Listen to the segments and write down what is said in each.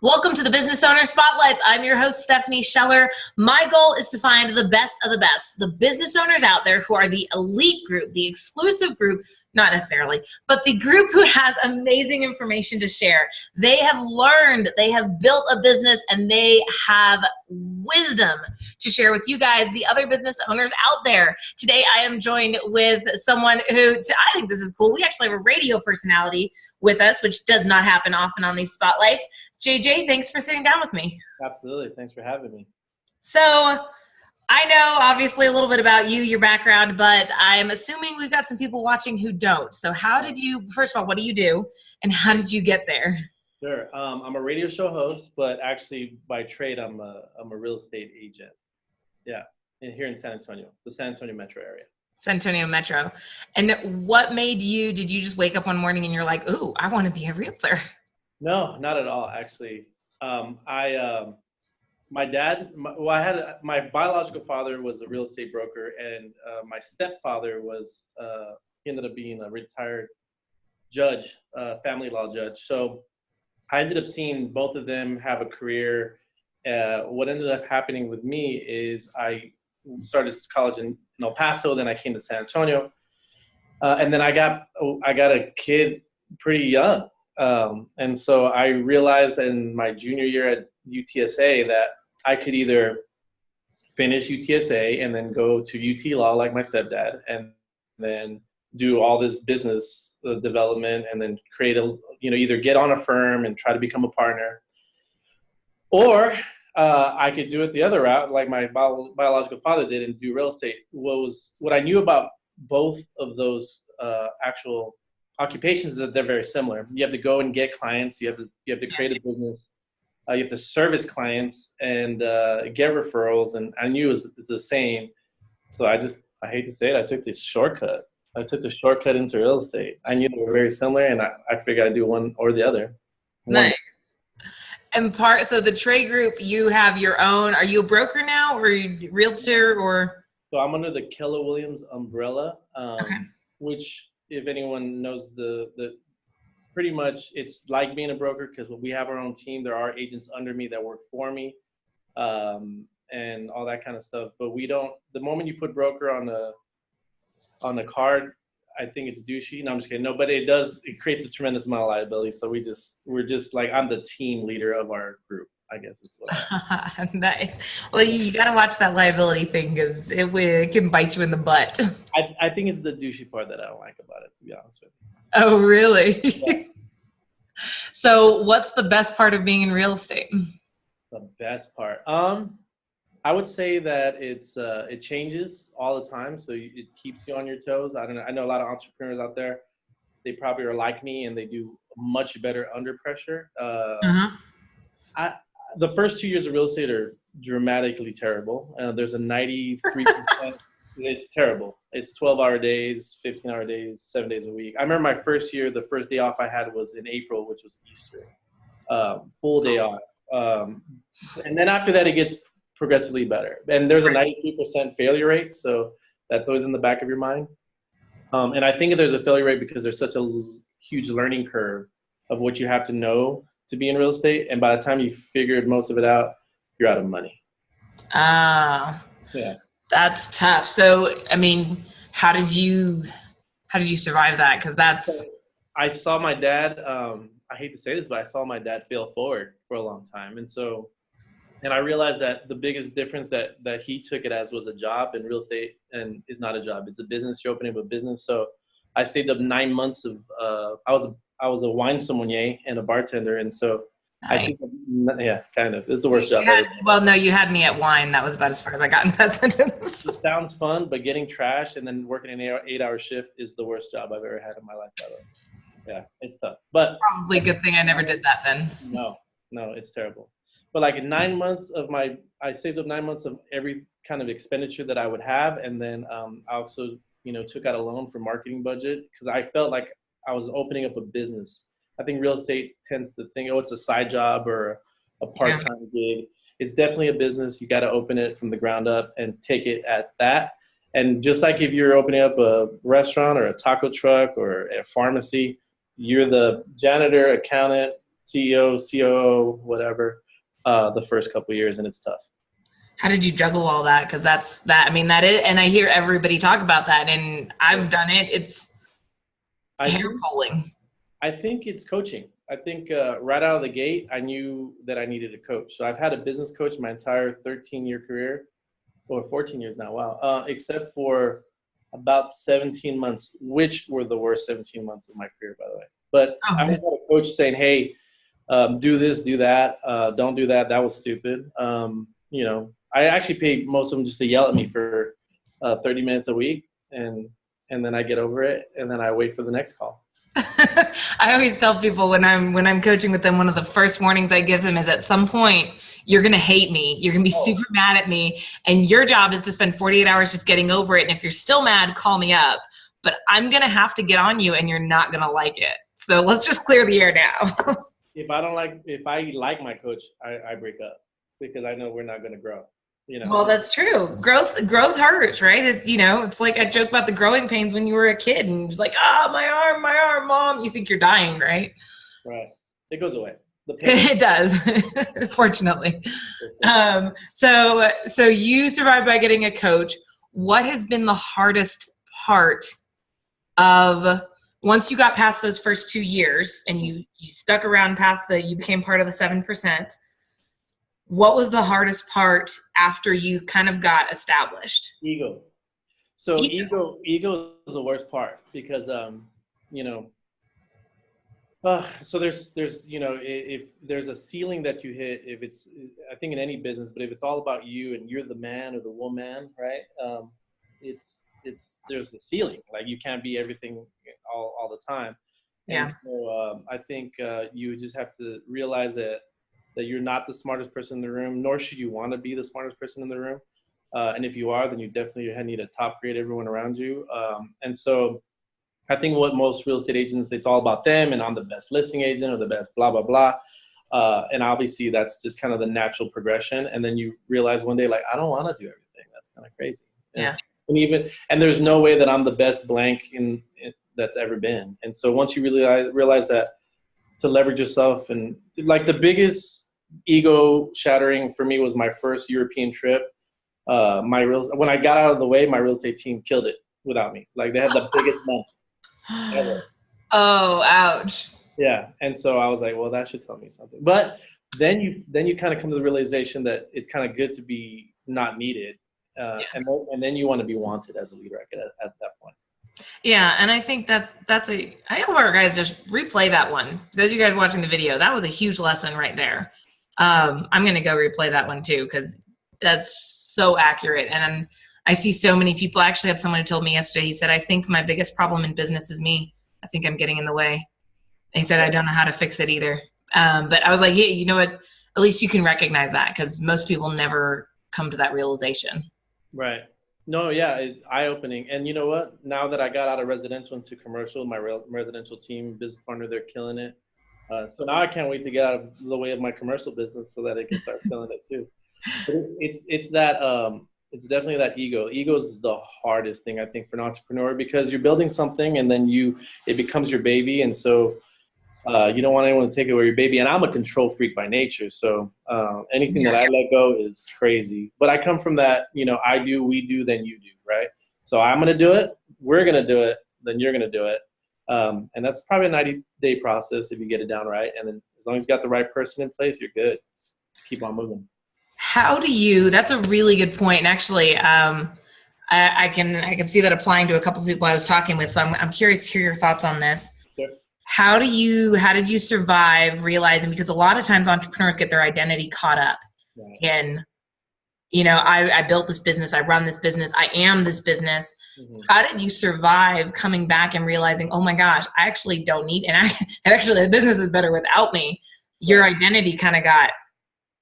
Welcome to the Business Owner Spotlights. I'm your host, Stephanie Scheller. My goal is to find the best of the best, the business owners out there who are the elite group, the exclusive group, not necessarily, but the group who has amazing information to share. They have learned, they have built a business, and they have wisdom to share with you guys, the other business owners out there. Today, I am joined with someone who, I think this is cool. We actually have a radio personality with us, which does not happen often on these spotlights. JJ, thanks for sitting down with me. Absolutely. Thanks for having me. So I know obviously a little bit about you, your background, but I'm assuming we've got some people watching who don't. So how did you, first of all, what do you do and how did you get there? Sure. I'm a radio show host, but actually by trade, I'm a real estate agent. Yeah. Here in San Antonio, the San Antonio metro area. San Antonio metro. And what made you, did you just wake up one morning and you're like, ooh, I want to be a realtor? No, not at all, actually. My biological father was a real estate broker, and my stepfather was, he ended up being a retired judge, family law judge. So I ended up seeing both of them have a career. What ended up happening with me is I started college in El Paso, then I came to San Antonio, and then I got a kid pretty young. And so I realized in my junior year at UTSA that I could either finish UTSA and then go to UT Law like my stepdad and then do all this business development and then create either get on a firm and try to become a partner, or I could do it the other route like my biological father did and do real estate. What I knew about both of those actual occupations is that they're very similar. You have to go and get clients. You have to create a business. You have to service clients and get referrals. And I knew it was the same. So I hate to say it, I took this shortcut. I took the shortcut into real estate. I knew they were very similar, and I figured I'd do one or the other. Nice. And so the trade group, you have your own. Are you a broker now, or are you a realtor, or? So I'm under the Keller Williams umbrella, Okay. Which, if anyone knows the pretty much it's like being a broker because we have our own team. There are agents under me that work for me, and all that kind of stuff. But we don't. The moment you put broker on the card, I think it's douchey. No, I'm just kidding. No, but it creates a tremendous amount of liability. So we're just like, I'm the team leader of our group, I guess is what. Nice. Well, you got to watch that liability thing because it can bite you in the butt. I think it's the douchey part that I don't like about it, to be honest with you. Oh, really? Yeah. So what's the best part of being in real estate? The best part? I would say that it changes all the time, so it keeps you on your toes. I don't know. I know a lot of entrepreneurs out there. They probably are like me, and they do much better under pressure. The first 2 years of real estate are dramatically terrible. There's a 93%. It's terrible. It's 12-hour days, 15-hour days, 7 days a week. I remember my first year, the first day off I had was in April, which was Easter. Full day off. And then after that, it gets progressively better. And there's a 93% failure rate, so that's always in the back of your mind. And I think there's a failure rate because there's such a huge learning curve of what you have to know to be in real estate. And by the time you figured most of it out, you're out of money. Yeah. That's tough. So, I mean, how did you survive that? Because I saw my dad, I hate to say this, but I saw my dad fail forward for a long time. And I realized that the biggest difference that he took it as was a job, in real estate and is not a job. It's a business. You're opening up a business. So I saved up 9 months of, I was a wine sommelier and a bartender. And so nice. Kind of. It's the worst job ever. Well, no, you had me at wine. That was about as far as I got in that sentence. It sounds fun, but getting trashed and then working an 8-hour shift is the worst job I've ever had in my life. Yeah, it's tough. But probably a good thing I never did that then. No, it's terrible. But like 9 months I saved up 9 months of every kind of expenditure that I would have. And then I also, took out a loan for marketing budget because I felt like I was opening up a business. I think real estate tends to think, it's a side job or a part-time gig. It's definitely a business. You got to open it from the ground up and take it at that. And just like if you're opening up a restaurant or a taco truck or a pharmacy, you're the janitor, accountant, CEO, COO, whatever, the first couple of years, and it's tough. How did you juggle all that? Because I mean, that is, and I hear everybody talk about that, and I've done it. It's hair pulling. I think it's coaching. I think right out of the gate, I knew that I needed a coach. So I've had a business coach my entire 13-year career, or 14 years now, wow, except for about 17 months, which were the worst 17 months of my career, by the way. But I always had a coach saying, hey, do this, do that, don't do that. That was stupid. You know, I actually paid most of them just to yell at me for 30 minutes a week, and then I get over it, and then I wait for the next call. I always tell people when I'm coaching with them, one of the first warnings I give them is at some point you're going to hate me. You're going to be super mad at me. And your job is to spend 48 hours just getting over it. And if you're still mad, call me up. But I'm going to have to get on you and you're not going to like it. So let's just clear the air now. If I like my coach, I break up because I know we're not going to grow. You know? Well, that's true. Growth hurts, right? It's like I joke about the growing pains when you were a kid and it's like, my arm, mom. You think you're dying, right? Right. It goes away. It does, fortunately. So you survived by getting a coach. What has been the hardest part of once you got past those first 2 years and you stuck around past you became part of the 7%? What was the hardest part after you kind of got established? Ego. So ego is the worst part because, you know, so there's, you know, if there's a ceiling that you hit, if it's, I think in any business, but if it's all about you and you're the man or the woman, right? There's the ceiling, like you can't be everything all the time. Yeah. And so I think you just have to realize that you're not the smartest person in the room, nor should you want to be the smartest person in the room. And if you are, then you definitely need to top grade everyone around you. And so I think what most real estate agents, it's all about them and I'm the best listing agent or the best blah, blah, blah. And obviously that's just kind of the natural progression. And then you realize one day, like, I don't want to do everything. That's kind of crazy. Yeah. And there's no way that I'm the best blank that's ever been. And so once you realize that, to leverage yourself, and like the biggest ego shattering for me was my first European trip. When I got out of the way, my real estate team killed it without me. Like they had the biggest month ever. Oh, ouch. Yeah. And so I was like, well, that should tell me something. But then you kind of come to the realization that it's kind of good to be not needed. And then you want to be wanted as a leader at that point. Yeah, and I think I hope our guys just replay that one. Those of you guys watching the video, that was a huge lesson right there. I'm going to go replay that one too because that's so accurate. And I see so many people. I actually had someone who told me yesterday, he said, I think my biggest problem in business is me. I think I'm getting in the way. And he said, I don't know how to fix it either. But I was like, yeah, you know what? At least you can recognize that because most people never come to that realization. Right. No, yeah, it's eye-opening. And you know what? Now that I got out of residential into commercial, my residential team, business partner, they're killing it. So now I can't wait to get out of the way of my commercial business so that it can start killing it too. But it's definitely that ego. Ego is the hardest thing I think for an entrepreneur because you're building something and then it becomes your baby, and so you don't want anyone to take away your baby. And I'm a control freak by nature, so anything that I let go is crazy. But I come from that, you know, I do, we do, then you do, right? So I'm gonna do it, we're gonna do it, then you're gonna do it. And that's probably a 90-day process if you get it down right. And then as long as you got the right person in place, you're good. Just keep on moving. That's a really good point. And actually, I can see that applying to a couple of people I was talking with. So I'm curious to hear your thoughts on this. Sure. How did you survive realizing, because a lot of times entrepreneurs get their identity caught up in, you know, I built this business, I run this business, I am this business. Mm-hmm. How did you survive coming back and realizing, oh my gosh, I actually don't need, and actually the business is better without me. Your identity kind of got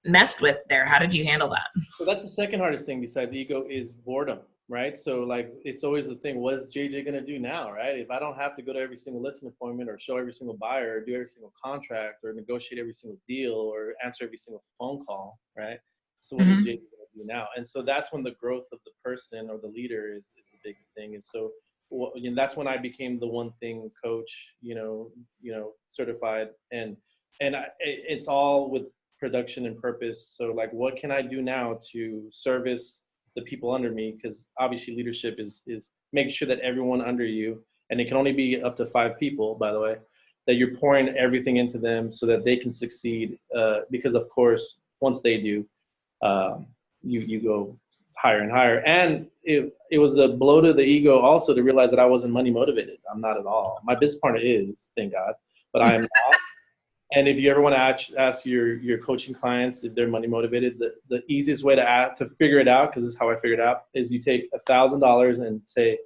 messed with there. How did you handle that? So that's the second hardest thing besides ego is boredom, right? So like, it's always the thing, what is JJ going to do now, right? If I don't have to go to every single listing appointment or show every single buyer or do every single contract or negotiate every single deal or answer every single phone call, right? So what is JJ going to do now? And so that's when the growth of the person or the leader is the biggest thing. And so that's when I became the one thing coach, you know, certified. And and it's all with production and purpose. So like, what can I do now to service the people under me? Because obviously leadership is making sure that everyone under you, and it can only be up to 5 people, by the way, that you're pouring everything into them so that they can succeed. Because of course, once they do, you go higher and higher. And it was a blow to the ego also to realize that I wasn't money motivated. I'm not at all. My business partner is, thank God, but I am not. And if you ever want to ask your coaching clients if they're money motivated, the easiest way to figure it out, because this is how I figured it out, is you take $1,000 and say,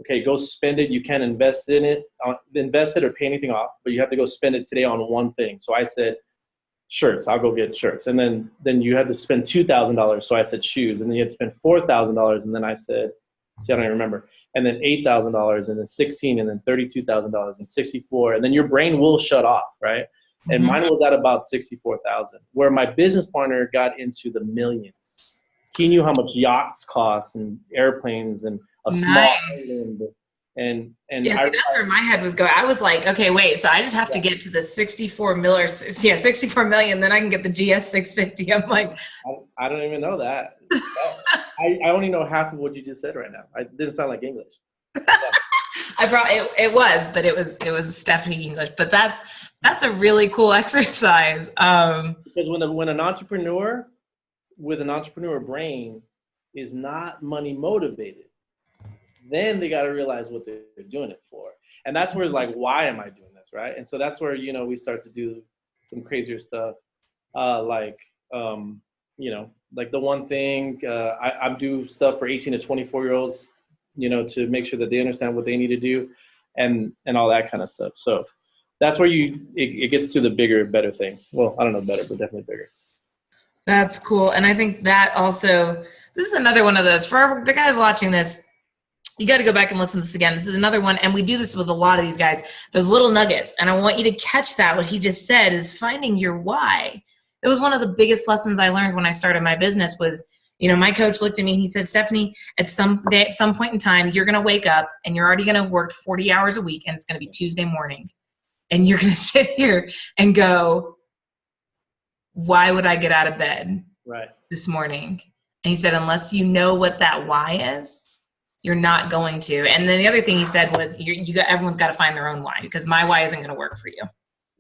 okay, go spend it. You can't invest it or pay anything off, but you have to go spend it today on one thing. So I said, shirts. I'll go get shirts. And then you had to spend $2,000. So I said shoes. And then you had to spend $4,000. And then I said, see, I don't even remember. And then $8,000, and then 16, and then $32,000, and 64. And then your brain will shut off, right? And mine was at about 64,000, where my business partner got into the millions. He knew how much yachts cost and airplanes and a small island. And yeah, see, that's where my head was going. I was like, okay, wait, so I just have to get to the 64 million, then I can get the GS 650. I'm like, I don't even know that. I only know half of what you just said right now. I didn't sound like English. It was, but it was Stephanie English. But that's a really cool exercise. Because when an entrepreneur with an entrepreneur brain is not money motivated, then they got to realize what they're doing it for. And that's where, like, why am I doing this, right? And so that's where, we start to do some crazier stuff, like the one thing, I do stuff for 18 to 24-year-olds, to make sure that they understand what they need to do and all that kind of stuff. So that's where it gets to the bigger, better things. Well, I don't know better, but definitely bigger. That's cool. And I think that also, this is another one of those, for the guys watching this, you got to go back and listen to this again. This is another one, and we do this with a lot of these guys, those little nuggets. And I want you to catch that. What he just said is finding your why. It was one of the biggest lessons I learned when I started my business was, my coach looked at me and he said, Stephanie, at some point in time, you're going to wake up and you're already going to work 40 hours a week, and it's going to be Tuesday morning. And you're going to sit here and go, why would I get out of bed this morning? And he said, unless you know what that why is, you're not going to. And then the other thing he said was, everyone's got to find their own why, because my why isn't going to work for you.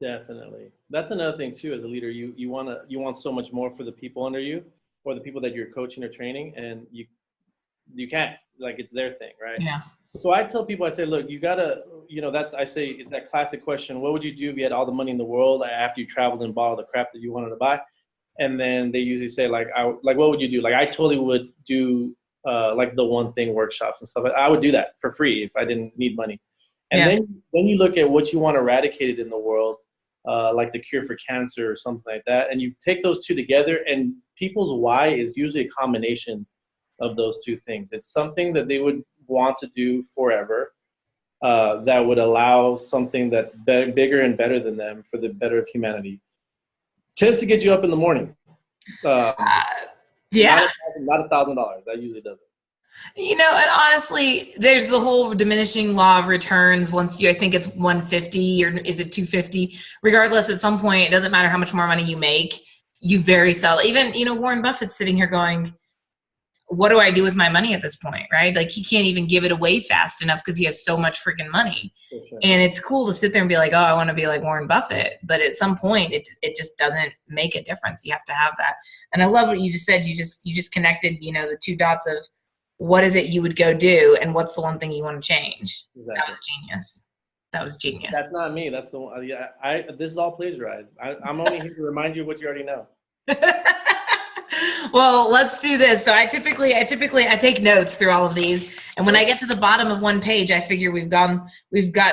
Definitely. That's another thing too. As a leader, you want so much more for the people under you, or the people that you're coaching or training, and you can't. Like, it's their thing, right? Yeah. So I tell people, I say, look, you gotta, it's that classic question: what would you do if you had all the money in the world after you traveled and bought all the crap that you wanted to buy? And then they usually say, like, what would you do? Like, I totally would do like the one thing workshops and stuff. I would do that for free if I didn't need money. And then you look at what you want eradicated in the world, like the cure for cancer or something like that. And you take those two together, and people's why is usually a combination of those two things. It's something that they would want to do forever, that would allow something that's bigger and better than them for the better of humanity. Tends to get you up in the morning. Not $1,000. That usually does it. And honestly, there's the whole diminishing law of returns. Once I think it's 150 or is it 250? Regardless, at some point, it doesn't matter how much more money you make, you very seldom. Even, Warren Buffett's sitting here going, what do I do with my money at this point, right? Like, he can't even give it away fast enough because he has so much freaking money. Sure. And it's cool to sit there and be like, oh, I want to be like Warren Buffett. But at some point, it just doesn't make a difference. You have to have that. And I love what you just said. You just connected, the two dots of what is it you would go do and what's the one thing you want to change. Exactly. That was genius. That's not me. That's the one. This is all plagiarized. I'm only here to remind you what you already know. Well, let's do this. So I typically take notes through all of these, and when I get to the bottom of one page, I figure we've gotten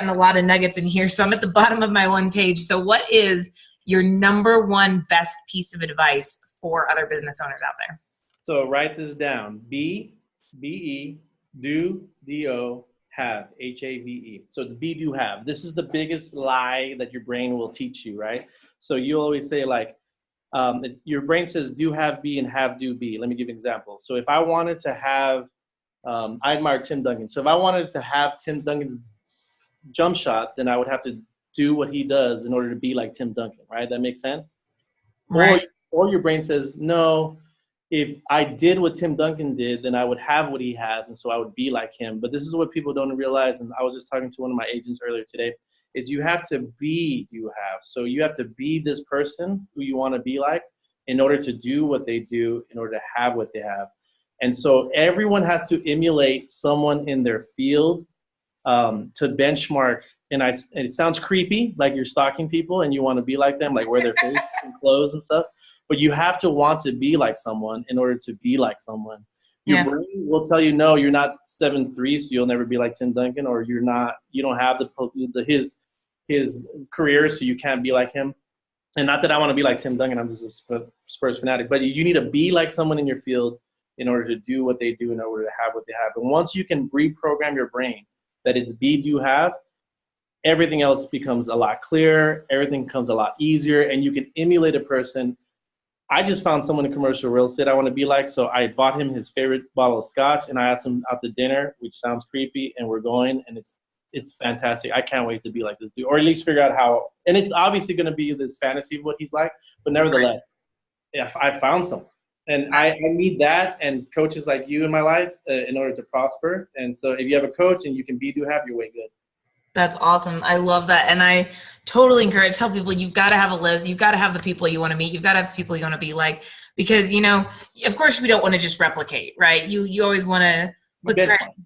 a lot of nuggets in here. So I'm at the bottom of my one page. So what is your number one best piece of advice for other business owners out there? So write this down: do, have, HAVE. So it's be, do, have. This is the biggest lie that your brain will teach you, right? So you always say, like, your brain says do, have, be, and have, do, be. Let me give you an example. So if I wanted to have, I admire Tim Duncan. So if I wanted to have Tim Duncan's jump shot, then I would have to do what he does in order to be like Tim Duncan, right? That makes sense? Right. Or your brain says, no, if I did what Tim Duncan did, then I would have what he has, and so I would be like him. But this is what people don't realize, and I was just talking to one of my agents earlier today, is you have to be you have. So you have to be this person who you want to be like in order to do what they do, in order to have what they have. And so everyone has to emulate someone in their field to benchmark. And it sounds creepy, like you're stalking people and you want to be like them, like wear their face and clothes and stuff. But you have to want to be like someone in order to be like someone. Your brain will tell you, no, you're not 7'3", so you'll never be like Tim Duncan, or you don't have his career, so you can't be like him. And not that I want to be like Tim Duncan, I'm just a Spurs fanatic, but you need to be like someone in your field in order to do what they do, in order to have what they have. And once you can reprogram your brain that it's be, do, have, everything else becomes a lot clearer, everything becomes a lot easier, and you can emulate a person. I just found someone in commercial real estate I want to be like, so I bought him his favorite bottle of scotch, and I asked him out to dinner, which sounds creepy, and we're going, and it's fantastic. I can't wait to be like this dude, or at least figure out how. And it's obviously going to be this fantasy of what he's like, but nevertheless, if I found someone, and I need that, and coaches like you in my life in order to prosper. And so, if you have a coach and you can be, do, have, you're way good. That's awesome. I love that. And I totally tell people, you've got to have a list. You've got to have the people you want to meet. You've got to have the people you want to be like, because, of course we don't want to just replicate, right? You always want to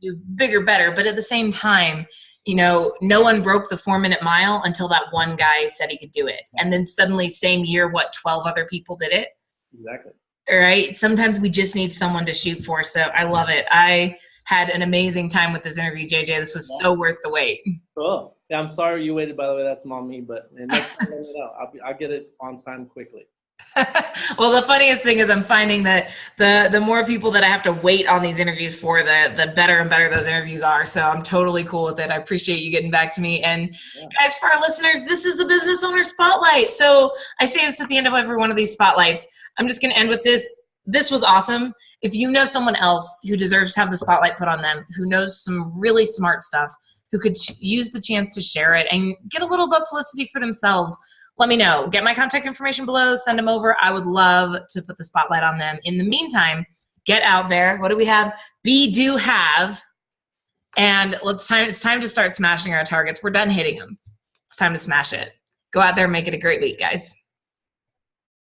do bigger, better. But at the same time, no one broke the 4-minute mile until that one guy said he could do it. And then suddenly same year, 12 other people did it. Exactly. All right. Sometimes we just need someone to shoot for. So I love it. I had an amazing time with this interview, JJ. This was so worth the wait. Cool. Yeah, I'm sorry you waited, by the way. That's on me, but next time, let me know. I'll get it on time quickly. Well, the funniest thing is I'm finding that the more people that I have to wait on these interviews for, the better and better those interviews are. So I'm totally cool with it. I appreciate you getting back to me. And guys, for our listeners, this is the Business Owner Spotlight. So I say this at the end of every one of these spotlights. I'm just going to end with this. This was awesome. If you know someone else who deserves to have the spotlight put on them, who knows some really smart stuff, who could use the chance to share it and get a little bit of publicity for themselves, let me know. Get my contact information below. Send them over. I would love to put the spotlight on them. In the meantime, get out there. What do we have? Be, do, have. And it's time to start smashing our targets. We're done hitting them. It's time to smash it. Go out there and make it a great week, guys.